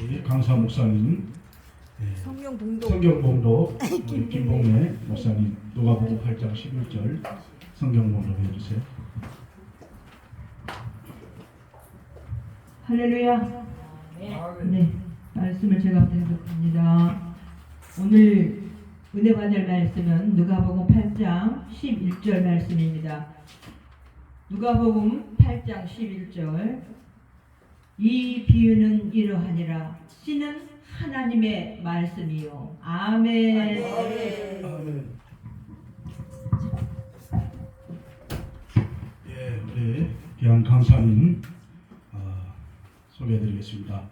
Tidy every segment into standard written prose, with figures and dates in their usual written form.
우리 강사 목사님, 성경봉도 우리 김봉래 목사님 누가복음 8장 11절 성경봉독 해주세요. 할렐루야. 네, 말씀을 제가 드리겠습니다. 오늘 은혜 받을 말씀은 누가복음 8장 11절 말씀입니다. 누가복음 8장 11절. 이 비유는 이러하니라. 씨는 하나님의 말씀이요. 아멘. 아멘. 예, 우리 귀한 강사님 소개해드리겠습니다.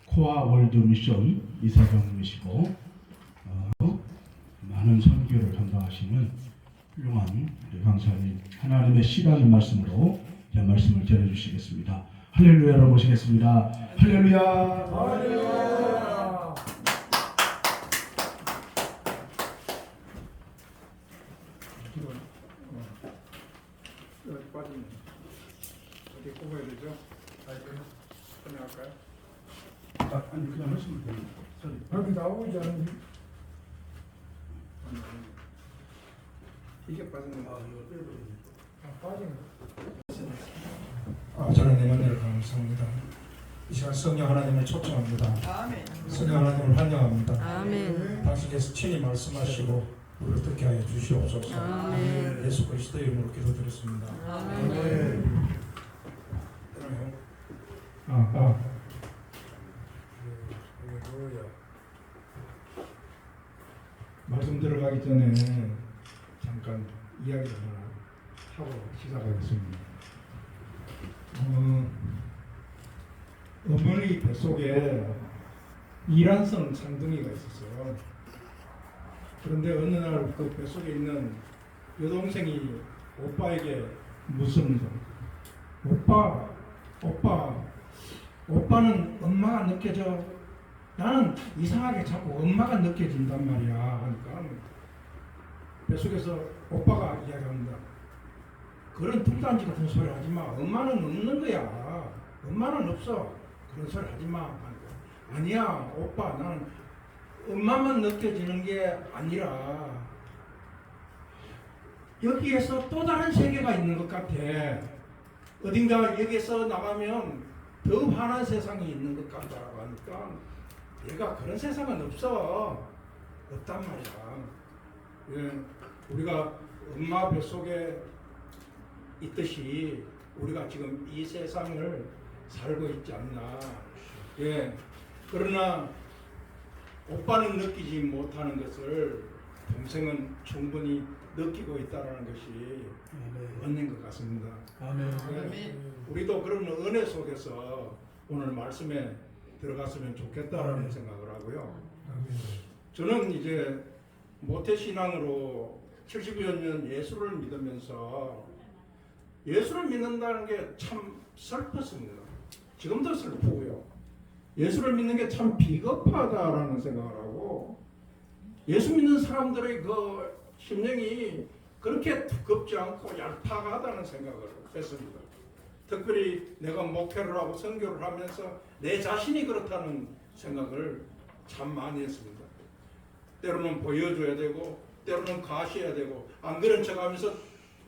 코아 월드 미션 이사장님이시고 많은 선교를 담당하시는 훌륭한 우리 강사님, 하나님의 씨라는 말씀으로 제 말씀을 전해주시겠습니다. 할렐루야로 모시겠습니다. 할렐루야. 할렐루야. 빠지네. 어디 꼽아야 되죠? 끝내갈까요? 아니 그냥 하시면 됩니다. 여기 나오지 않은지? 이게 빠지는 거. 빠진 거. 저는 내 만나를 감사합니다. 이 시간 성령 하나님을 초청합니다. 아멘. 성령 하나님을 환영합니다. 아멘. 당신께서 친히 말씀하시고 우리를 듣게 하여 주시옵소서. 아멘. 예수 그리스도의 이름으로 기도드렸습니다. 아멘. 말씀 들어가기 전에 잠깐 이야기를 하나 하고 시작하겠습니다. 어머니 뱃속에 이란성 상둥이가 있었어요. 그런데 어느 날 그 뱃속에 있는 여동생이 오빠에게 묻습니다. 오빠는 엄마가 느껴져. 나는 이상하게 자꾸 엄마가 느껴진단 말이야. 하니까 뱃속에서 오빠가 이야기합니다. 그런 뚱딴지 같은 소리 하지 마. 엄마는 없는 거야. 엄마는 없어. 그런 소리 하지 마. 하니까 아니야, 오빠. 나는 엄마만 느껴지는 게 아니라 여기에서 또 다른 세계가 있는 것 같아. 어딘가 여기에서 나가면 더 환한 세상이 있는 것 같다라고 하니까 얘가 그런 세상은 없어. 없단 말이야. 예, 우리가 엄마 뱃속에 있듯이 우리가 지금 이 세상을 살고 있지 않나. 예, 그러나 오빠는 느끼지 못하는 것을 동생은 충분히 느끼고 있다는 것이 맞는 것 같습니다. 아멘. 예, 우리도 그런 은혜 속에서 오늘 말씀에 들어갔으면 좋겠다라는 생각을 하고요. 저는 이제 모태신앙으로 70여 년 예수를 믿으면서 예수를 믿는다는 게 참 슬펐습니다. 지금도 슬프고요. 예수를 믿는 게 참 비겁하다라는 생각을 하고 예수 믿는 사람들의 그 심령이 그렇게 두껍지 않고 얄팍하다는 생각을 했습니다. 특별히 내가 목회를 하고 선교를 하면서 내 자신이 그렇다는 생각을 참 많이 했습니다. 때로는 보여줘야 되고 때로는 가셔야 되고 안 그런 척하면서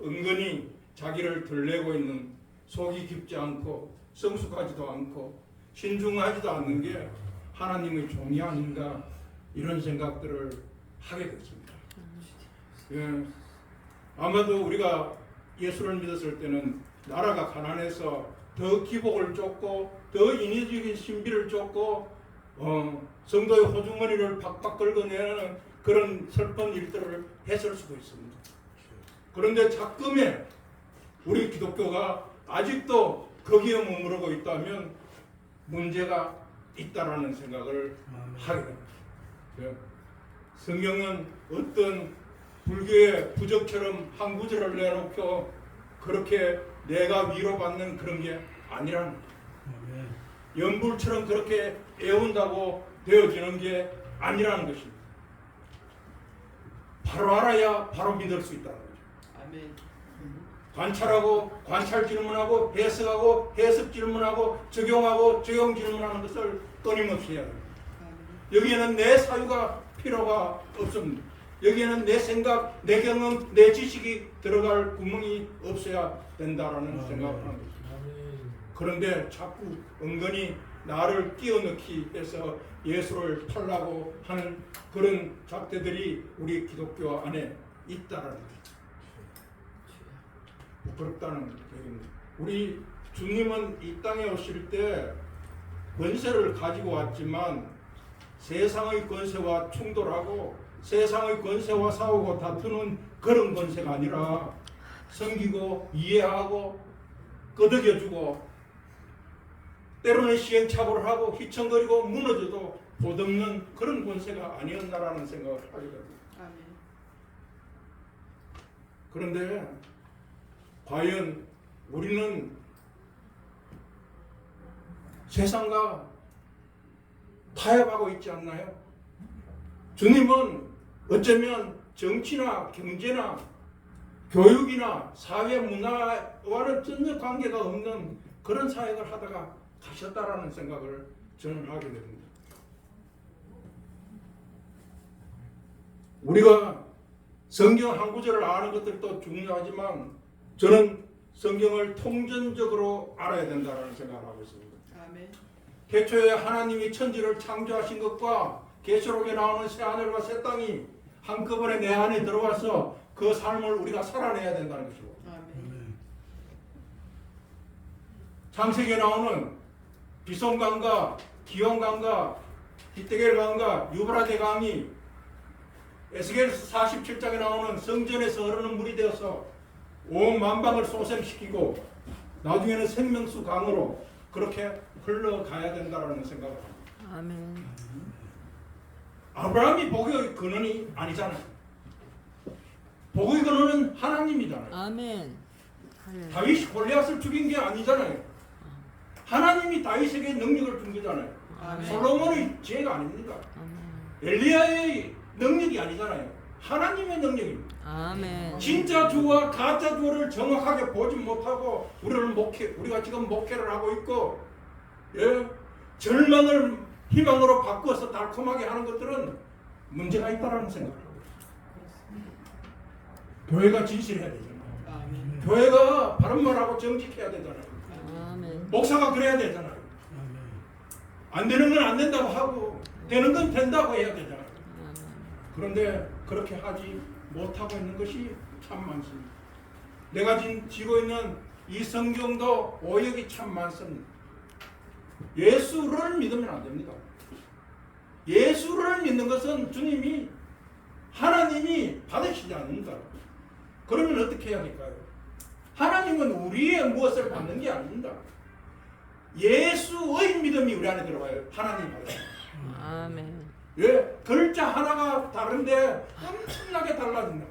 은근히 자기를 들내고 있는 속이 깊지 않고 성숙하지도 않고 신중하지도 않는 게 하나님의 종이 아닌가 이런 생각들을 하게 됐습니다. 예, 아마도 우리가 예수를 믿었을 때는 나라가 가난해서 더 기복을 쫓고 더 인위적인 신비를 쫓고 성도의 호주머니를 박박 긁어내는 그런 슬픈 일들을 했을 수도 있습니다. 그런데 자금에 우리 기독교가 아직도 거기에 머무르고 있다면 문제가 있다라는 생각을 하게 됩니다. 성경은 어떤 불교의 부적처럼 한 구절을 내놓고 그렇게 내가 위로받는 그런 게 아니라는 거예요. 연불처럼 그렇게 애운다고 되어지는 게 아니라는 것입니다. 바로 알아야 바로 믿을 수 있다는 거죠. 아멘. 관찰하고 관찰 질문하고 해석하고 해석 질문하고 적용하고 적용 질문하는 것을 끊임없이 해야 됩니다. 여기에는 내 사유가 필요가 없습니다. 여기에는 내 생각, 내 경험, 내 지식이 들어갈 구멍이 없어야 된다라는 생각을 하는 것입니다. 그런데 자꾸 은근히 나를 끼워넣기 해서 예수를 팔라고 하는 그런 작대들이 우리 기독교 안에 있다라는 거죠. 부끄럽다는 얘기입니다. 우리 주님은 이 땅에 오실 때 권세를 가지고 왔지만 세상의 권세와 충돌하고 세상의 권세와 싸우고 다투는 그런 권세가 아니라 섬기고 이해하고 끄덕여주고 때로는 시행착오를 하고 휘청거리고 무너져도 보듬는 그런 권세가 아니었나라는 생각을 하게 됩니다. 그런데 과연 우리는 세상과 타협하고 있지 않나요? 주님은 어쩌면 정치나 경제나 교육이나 사회 문화와는 전혀 관계가 없는 그런 사역을 하다가 가셨다라는 생각을 저는 하게 됩니다. 우리가 성경 한 구절을 아는 것들도 중요하지만 저는 성경을 통전적으로 알아야 된다는 생각을 하고 있습니다. 태초에 하나님이 천지를 창조하신 것과 계시록에 나오는 새 하늘과 새 땅이 한꺼번에 내 안에 들어와서 그 삶을 우리가 살아내야 된다는 것이고, 창세기에 나오는 비손강과 기온강과 히데겔강과 유브라데 강이 에스겔서 47장에 나오는 성전에서 흐르는 물이 되어서 온 만방을 소생시키고 나중에는 생명수 강으로 그렇게 흘러가야 된다는 생각을 합니다. 아멘. 아브라함이 복의 근원이 아니잖아요. 복의 근원은 하나님이잖아요. 아멘. 다윗이 골리앗을 죽인 게 아니잖아요. 하나님이 다윗에게 능력을 준 거잖아요. 아멘. 솔로몬의 지혜가 아닙니다. 엘리야의 능력이 아니잖아요. 하나님의 능력입니다. 아멘. 진짜 주와 가짜 주를 정확하게 보지 못하고 우리가 지금 목회를 하고 있고, 절망을 희망으로 바꾸어서 달콤하게 하는 것들은 문제가 있다라는 생각을 하고 있습니다. 교회가 진실해야 되잖아요. 교회가 바른 말하고 정직해야 되잖아요. 아멘. 목사가 그래야 되잖아요. 안 되는 건 안 된다고 하고 되는 건 된다고 해야 되잖아요. 그런데 그렇게 하지 못하고 있는 것이 참 많습니다. 내가 지고 있는 이 성경도 오역이 참 많습니다. 예수를 믿으면 안 됩니다. 예수를 믿는 것은 주님이 하나님이 받으시지 않는다. 그러면 어떻게 해야 될까요? 하나님은 우리의 무엇을 받는 게 아닙니다. 예수의 믿음이 우리 안에 들어가요. 하나님 받으시죠. 아멘. 왜? 글자 하나가 다른데 엄청나게 달라진다.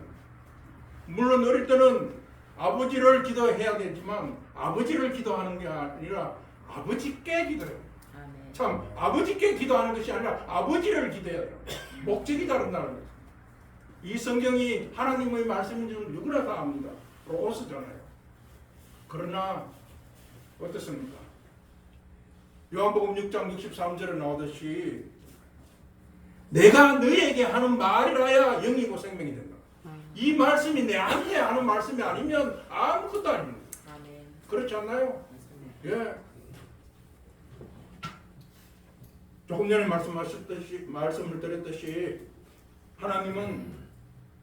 물론 어릴 때는 아버지를 기도해야 되지만 아버지를 기도하는 게 아니라 아버지께 기도해요. 아멘. 참 아버지께 기도하는 것이 아니라 아버지를 기도해야 돼요. 목적이 다른다는 거죠. 이 성경이 하나님의 말씀인 줄 누구나 다 압니다. 로고스잖아요. 그러나 어떻습니까? 요한복음 6장 63절에 나오듯이 내가 너희에게 하는 말이라야 영이고 생명이 된다. 이 말씀이 내한테 하는 말씀이 아니면 아무것도 아닙니다. 아멘. 그렇지 않나요? 예. 조금 전에 말씀을 드렸듯이 하나님은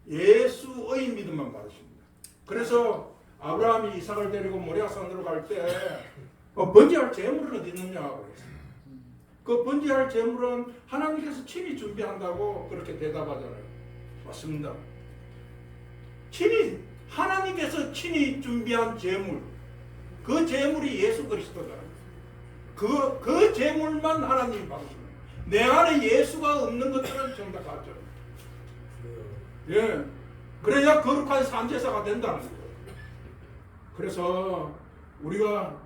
예수의 믿음만 받으십니다. 그래서 아브라함이 이삭을 데리고 모리아산으로 갈 때 번제할 제물은 어디 있느냐고 했어요. 그 번제할 제물은 하나님께서 친히 준비한다고 그렇게 대답하잖아요. 맞습니다. 하나님께서 친히 준비한 제물, 그 제물이 예수 그리스도잖아요. 그 제물만 하나님이 받으십니다. 내 안에 예수가 없는 것들은 전부 다 가짜. 예. 그래야 거룩한 산제사가 된다는 거예요. 그래서 우리가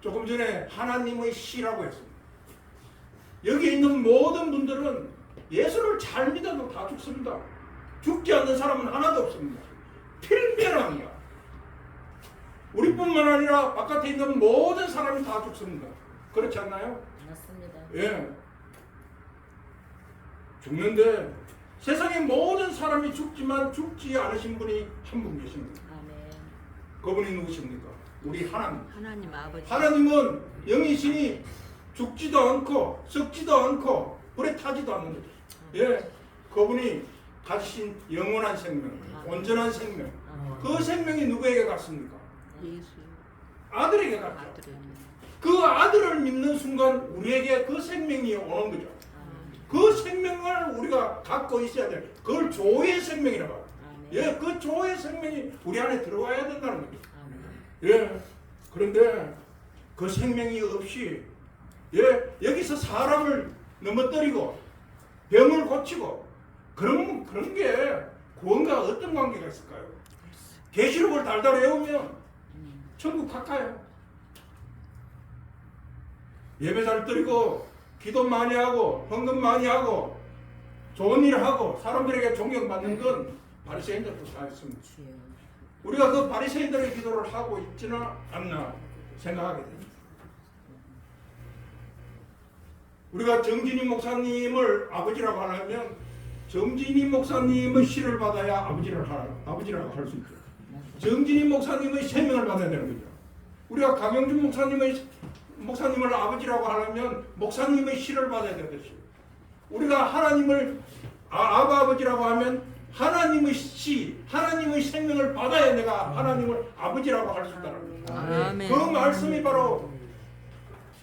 조금 전에 하나님의 씨라고 했습니다. 여기 있는 모든 분들은 예수를 잘 믿어도 다 죽습니다. 죽지 않는 사람은 하나도 없습니다. 필멸합니다. 우리뿐만 아니라 바깥에 있는 모든 사람이 다 죽습니다. 그렇지 않나요? 맞습니다. 예. 죽는데 세상의 모든 사람이 죽지만 죽지 않으신 분이 한 분 계십니다. 아멘. 그분이 누구십니까? 우리 하나님. 하나님 아버지. 하나님은 영이시니 죽지도 않고 썩지도 않고 불에 타지도 않는 거죠. 예. 그분이 가지신 영원한 생명, 온전한 생명. 그 생명이 누구에게 갔습니까? 예수 아들에게 갔죠. 아들에게. 그 아들을 믿는 순간 우리에게 그 생명이 오는 거죠. 그 생명을 우리가 갖고 있어야 돼. 그걸 조의 생명이라고 해요. 아멘. 예, 그 조의 생명이 우리 안에 들어와야 된다는 거죠. 아멘. 예. 그런데 그 생명이 없이 예, 여기서 사람을 넘어뜨리고 병을 고치고 그런 게 구원과 어떤 관계가 있을까요? 계시록을 달달 외우면 천국 가까요. 예배 잘 드리고 기도 많이 하고 헌금 많이 하고 좋은 일 하고 사람들에게 존경받는 건 바리새인들도 다 했습니다. 주여. 우리가 그 바리새인들의 기도를 하고 있지는 않나 생각하게 됩니다. 우리가 정진희 목사님을 아버지라고 하려면 정진희 목사님의 시를 받아야 아버지라고 할 수 있죠. 정진희 목사님의 세명을 받아야 되는 거죠. 우리가 강영준 목사님을 아버지라고 하려면 목사님의 시를 받아야 되듯이 우리가 하나님을 아버지라고 하면 하나님의 시, 하나님의 생명을 받아야 내가 하나님을 아버지라고 할 수 있다는 거죠. 아멘. 그 말씀이 바로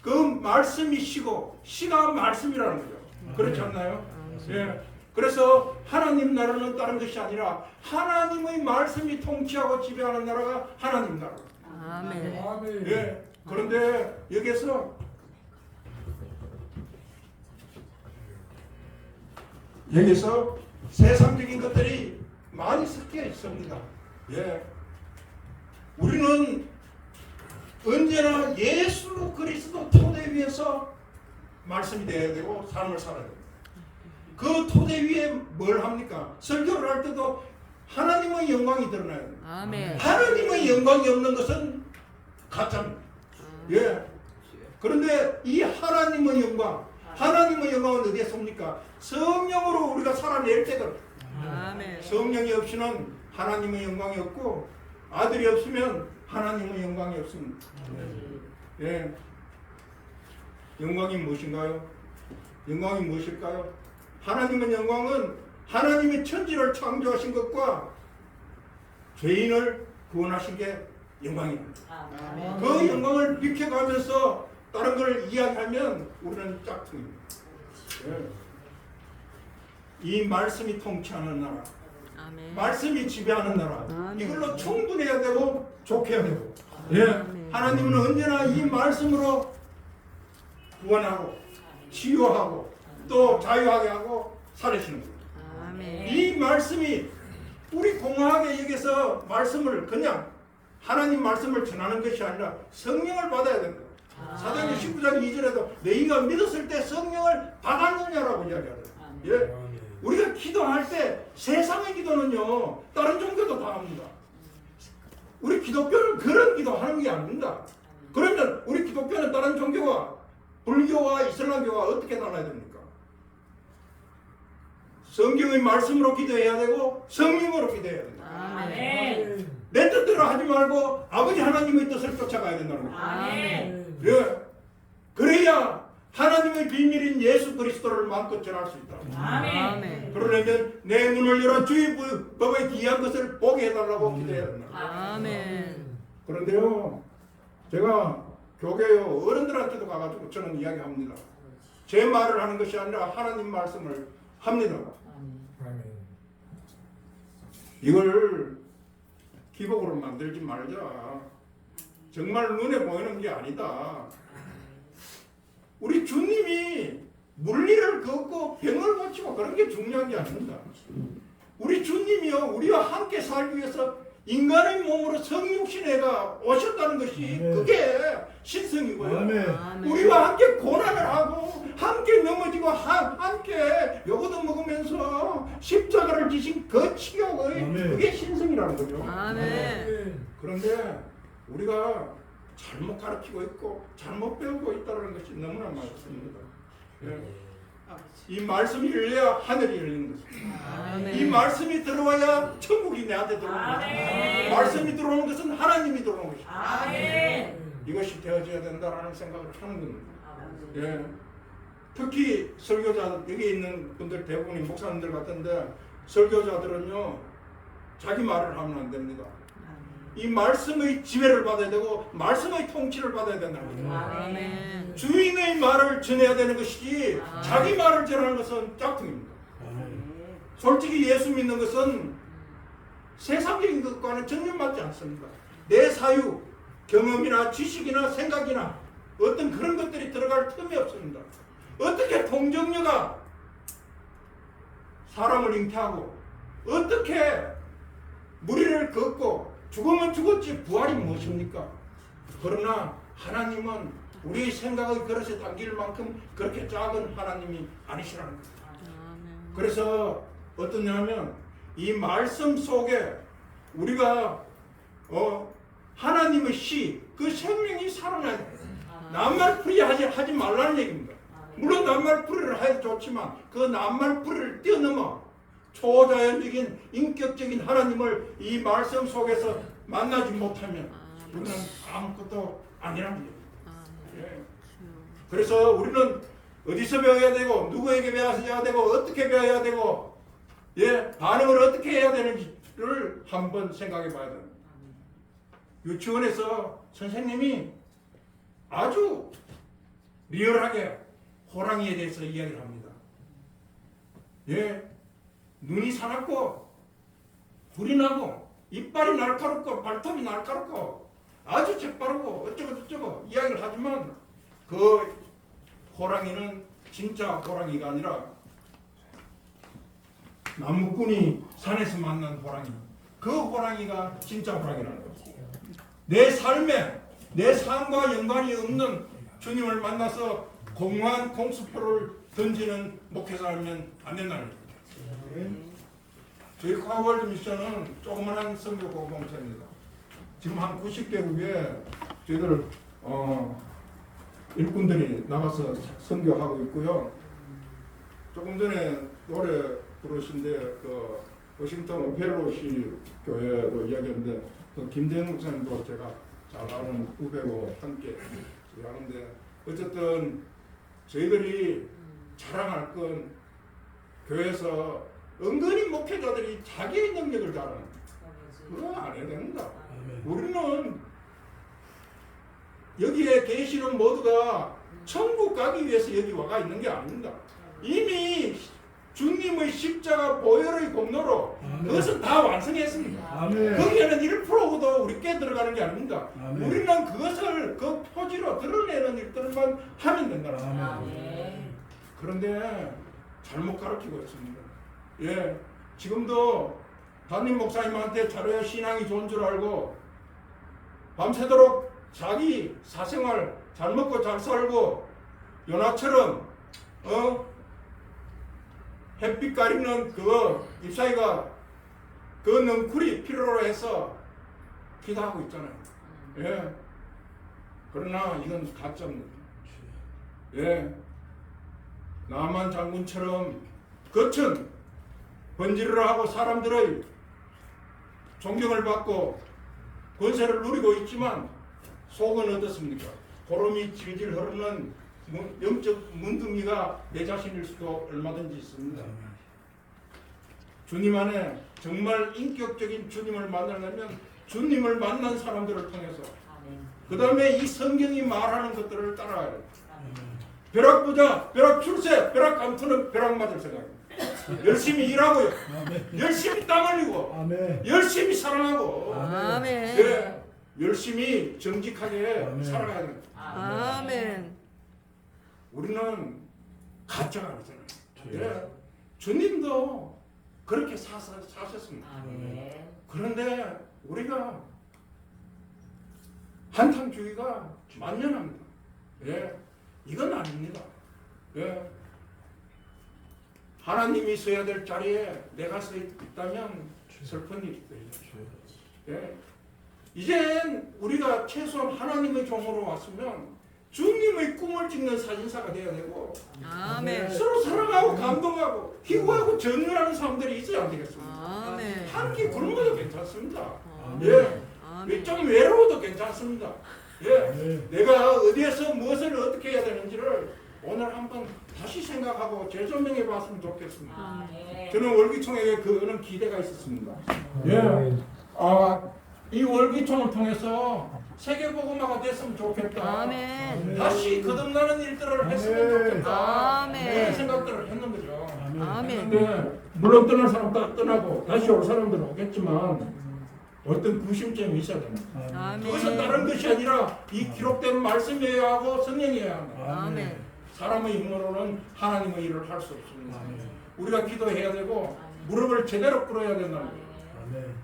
그 말씀이시고 시가 말씀이라는 거죠. 그렇지 않나요? 예. 그래서 하나님 나라는 다른 것이 아니라 하나님의 말씀이 통치하고 지배하는 나라가 하나님 나라. 아멘. 예. 그런데 여기서 세상적인 것들이 많이 섞여 있습니다. 예. 우리는 언제나 예수 그리스도 토대 위에서 말씀이 되어야 되고 삶을 살아야 됩니다. 그 토대 위에 뭘 합니까? 설교를 할 때도 하나님의 영광이 드러나야 됩니다. 아멘. 하나님의 영광이 없는 것은 가짜입니다. 예. 그런데 이 하나님의 영광은 어디에 섭니까? 성령으로 우리가 살아낼 때도 아멘. 성령이 없이는 하나님의 영광이 없고 아들이 없으면 하나님의 영광이 없습니다. 예. 영광이 무엇인가요? 영광이 무엇일까요? 하나님의 영광은 하나님이 천지를 창조하신 것과 죄인을 구원하신 게 영광입니다. 그 영광을 비켜가면서 다른 걸 이야기하면 우리는 짝퉁입니다. 예. 이 말씀이 통치하는 나라, 아멘. 말씀이 지배하는 나라, 아멘. 이걸로 충분해야 되고 좋게 해야 되고. 예. 아멘. 하나님은 언제나 이 말씀으로 구원하고 치유하고 또 자유하게 하고 살리시는 거예요. 아멘. 이 말씀이 우리 공허하게 여기서 말씀을 그냥 하나님 말씀을 전하는 것이 아니라 성령을 받아야 된다. 사도행전 19장 2절에도 너희가 믿었을 때 성령을 받았느냐라고 이야기하더라고요. 예. 우리가 기도할 때 세상의 기도는요 다른 종교도 다 합니다. 우리 기독교는 그런 기도하는 게 아닙니다. 그러면 우리 기독교는 다른 종교와 불교와 이슬람교가 어떻게 달라야 됩니까? 성경의 말씀으로 기도해야 되고 성령으로 기도해야 된다. 아멘. 내 뜻대로 하지 말고 아버지 하나님의 뜻을 쫓아가야 된다는 거죠. 아멘. 예. 그래야 하나님의 비밀인 예수 그리스도를 마음껏 전할 수 있다. 아멘. 그러려면 내 눈을 열어 주의 법의 귀한 것을 보게 해달라고 기도해야 된다. 아멘. 그런데요, 제가 교회요 어른들한테도 가가지고 저는 이야기합니다. 제 말을 하는 것이 아니라 하나님 말씀을 합니다. 이걸 기복으로 만들지 말자. 정말 눈에 보이는 게 아니다. 우리 주님이 물리를 걷고 병을 고치고 그런 게 중요한 게 아닙니다. 우리 주님이요 우리와 함께 살기 위해서 인간의 몸으로 성육신애가 오셨다는 것이 그게 신성이고요. 아멘. 우리와 함께 고난을 하고 함께 넘어지고 함께 요거도 먹으면서 십자가를 지신 그 치욕의 그게 신성이라는 거죠. 아멘. 그런데 우리가 잘못 가르치고 있고 잘못 배우고 있다는 것이 너무나 많습니다. 예. 이 말씀이 열려야 하늘이 열리는 것입니다. 아멘. 이 말씀이 들어와야 천국이 내한테 들어오는 것입니다. 말씀이 들어오는 것은 하나님이 들어오는 것입니다. 이것이 되어져야 된다라는 생각을 하는 겁니다. 예. 특히 설교자 여기 있는 분들 대부분이 목사님들 같은데 설교자들은요 자기 말을 하면 안 됩니다. 이 말씀의 지배를 받아야 되고 말씀의 통치를 받아야 된다는 거죠. 아멘. 주인의 말을 전해야 되는 것이지 자기 말을 전하는 것은 짝퉁입니다. 솔직히 예수 믿는 것은 세상적인 것과는 전혀 맞지 않습니다. 내 사유, 경험이나 지식이나 생각이나 어떤 그런 것들이 들어갈 틈이 없습니다. 어떻게 동정녀가 사람을 잉태하고 어떻게 무리를 걷고 죽으면 죽었지 부활이 무엇입니까? 그러나 하나님은 우리의 생각의 그릇에 담길 만큼 그렇게 작은 하나님이 아니시라는 거예요. 아멘. 그래서 어떠냐면 이 말씀 속에 우리가 하나님의 시, 그 생명이 살아나야 돼요. 낱말풀이 하지 말라는 얘기입니다. 물론 낱말풀이를 해도 좋지만 그 낱말풀이를 뛰어넘어 초자연적인 인격적인 하나님을 이 말씀 속에서 만나지 못하면 우리는 아무것도 아니라는 얘기입니다. 예. 그래서 우리는 어디서 배워야 되고 누구에게 배워야 되고 어떻게 배워야 되고 반응을 어떻게 해야 되는지를 한번 생각해 봐야 됩니다. 유치원에서 선생님이 아주 리얼하게 호랑이에 대해서 이야기를 합니다. 눈이 사납고 불이 나고 이빨이 날카롭고 발톱이 날카롭고 아주 재빠르고 어쩌고 이야기를 하지만 그 호랑이는 진짜 호랑이가 아니라 나무꾼이 산에서 만난 호랑이, 그 호랑이가 진짜 호랑이라는 거죠. 내 삶에 내 삶과 연관이 없는 주님을 만나서 공허한 공수표를 던지는 목회자라면 안 된다는 거죠. 저희 카월드 미션은 조그마한 선교 공동체입니다. 지금 한 90개국에 저희들 일꾼들이 나가서 선교하고 있고요. 조금 전에 노래 부르신데 그 워싱턴 펠로시 교회로 이야기했는데 그 김대영 목사님도 제가 잘 아는 후배고 함께 하는데 어쨌든 저희들이 자랑할 건 교회에서 은근히 목회자들이 자기의 능력을 자랑합니다. 그거 안 해야 됩니다. 우리는 여기에 계시는 모두가 천국 가기 위해서 여기 와가 있는 게 아닙니다. 이미 주님의 십자가 보혈의 공로로 그것은 다 완성했습니다. 거기에는 1%도 우리께 들어가는 게 아닙니다. 우리는 그것을 그 표지로 드러내는 일들만 하면 된다. 그런데 잘못 가르치고 있습니다. 지금도 담임 목사님한테 자료야 신앙이 좋은 줄 알고 밤새도록 자기 사생활 잘 먹고 잘 살고 요나처럼 햇빛 가리는 그 잎사귀가 그 넝쿨이 필요로 해서 기도하고 있잖아요. 그러나 이건 가짜입니다. 나만 장군처럼 겉은 번지르르 하고 사람들의 존경을 받고 권세를 누리고 있지만 속은 어떻습니까? 보름이 질질 흐르는 영적 문둥이가 내 자신일 수도 얼마든지 있습니다. 주님 안에 정말 인격적인 주님을 만나려면 주님을 만난 사람들을 통해서 그 다음에 이 성경이 말하는 것들을 따라야 돼요. 벼락 부자, 벼락 출세, 벼락 감투는 벼락 맞을 생각입니다. 열심히 일하고요. 열심히 땀 흘리고 열심히 사랑하고 열심히 정직하게 살아가야 됩니다. 아멘. 우리는 가짜가 아니잖아요. 주님도 그렇게 사셨습니다. 그런데 우리가 한탕주의가 만연합니다. 이건 아닙니다. 하나님이 서야 될 자리에 내가 서 있다면 슬픈 일이죠. 이젠 우리가 최소한 하나님의 종으로 왔으면 주님의 꿈을 찍는 사진사가 돼야 되고 아멘. 서로 사랑하고 감동하고 희구하고 전율하는 사람들이 있어야 안 되겠습니까? 아멘. 함께 굶어도 괜찮습니다. 아멘. 예. 아멘. 좀 외로워도 괜찮습니다. 예. 내가 어디에서 무엇을 어떻게 해야 되는지를 오늘 한번 다시 생각하고 재조명해 봤으면 좋겠습니다. 저는 월기총에게 그런 기대가 있었습니다. 예. 이 월기총을 통해서 세계복음화가 됐으면 좋겠다. 아멘. 다시 거듭나는 일들을 했으면 좋겠다. 아멘. 그런 생각들을 했는 거죠. 아멘. 근데 물론 떠날 사람 다 떠나고 다시 올 사람들은 오겠지만 어떤 구심점이 있어야 됩니다. 그것은 다른 것이 아니라 이 기록된 말씀이어야 하고 성령이어야 합니다. 아멘. 사람의 힘으로는 하나님의 일을 할 수 없습니다. 우리가 기도해야 되고 무릎을 제대로 꿇어야 된다는 거예요.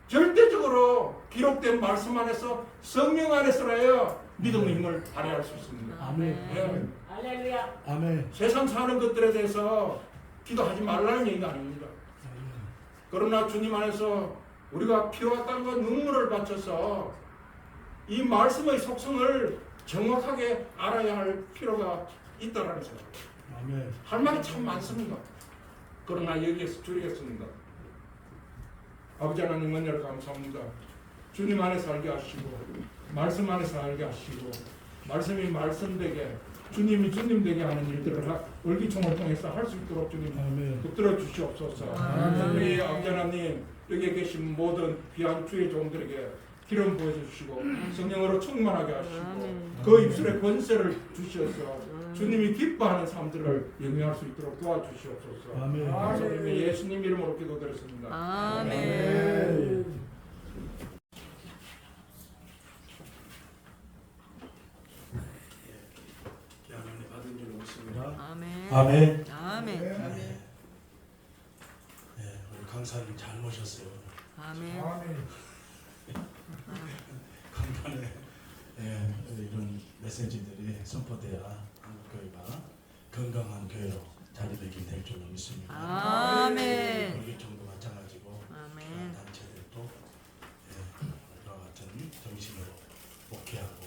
절대적으로 기록된 말씀 안에서 성령 안에서라야 믿음의 힘을 발휘할 수 있습니다. 아멘. 할렐루야. 아멘. 세상 사는 것들에 대해서 기도하지 말라는 얘기가 아닙니다. 그러나 주님 안에서 우리가 피와 땀과 눈물을 바쳐서 이 말씀의 속성을 정확하게 알아야 할 필요가 있다라는 생각. 아멘. 할 말이 참 많습니다. 그러나 여기에서 줄이겠습니다. 아버지 하나님 은혜를 감사합니다. 주님 안에서 알게 하시고 말씀 안에서 알게 하시고 말씀이 말씀되게 주님이 주님 되게 하는 일들을 월기총을 통해서 할 수 있도록 주님 붙들어 주시옵소서. 우리 아버지 하나님 여기에 계신 모든 귀한 주의 종들에게 기름 부어주시고 성령으로 충만하게 하시고 그 입술에 권세를 주셔서 주님이 기뻐하는 삶들을 영위할 수 있도록 도와주시옵소서. 아멘. 예수님 이름으로 기도드렸습니다. 아멘. 하나님 받은 줄 믿습니다. 아멘. 아멘. 아멘. 우리 강사님 잘 모셨어요. 아멘. 간간에 이런 메시지들이 선포돼야 한국교회가 건강한 교회로 자리매김 될 줄로 믿습니다. 아멘. 월기총도 마찬가지고 아멘. 단체들도 이와 같은 정신으로 목회하고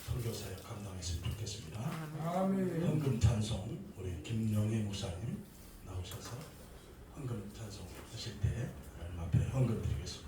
설교사역 감당했으면 좋겠습니다. 헌금 찬송 우리 김영애 목사님 나오셔서 헌금 찬송 하실 때 하나님 앞에 헌금 드리겠습니다.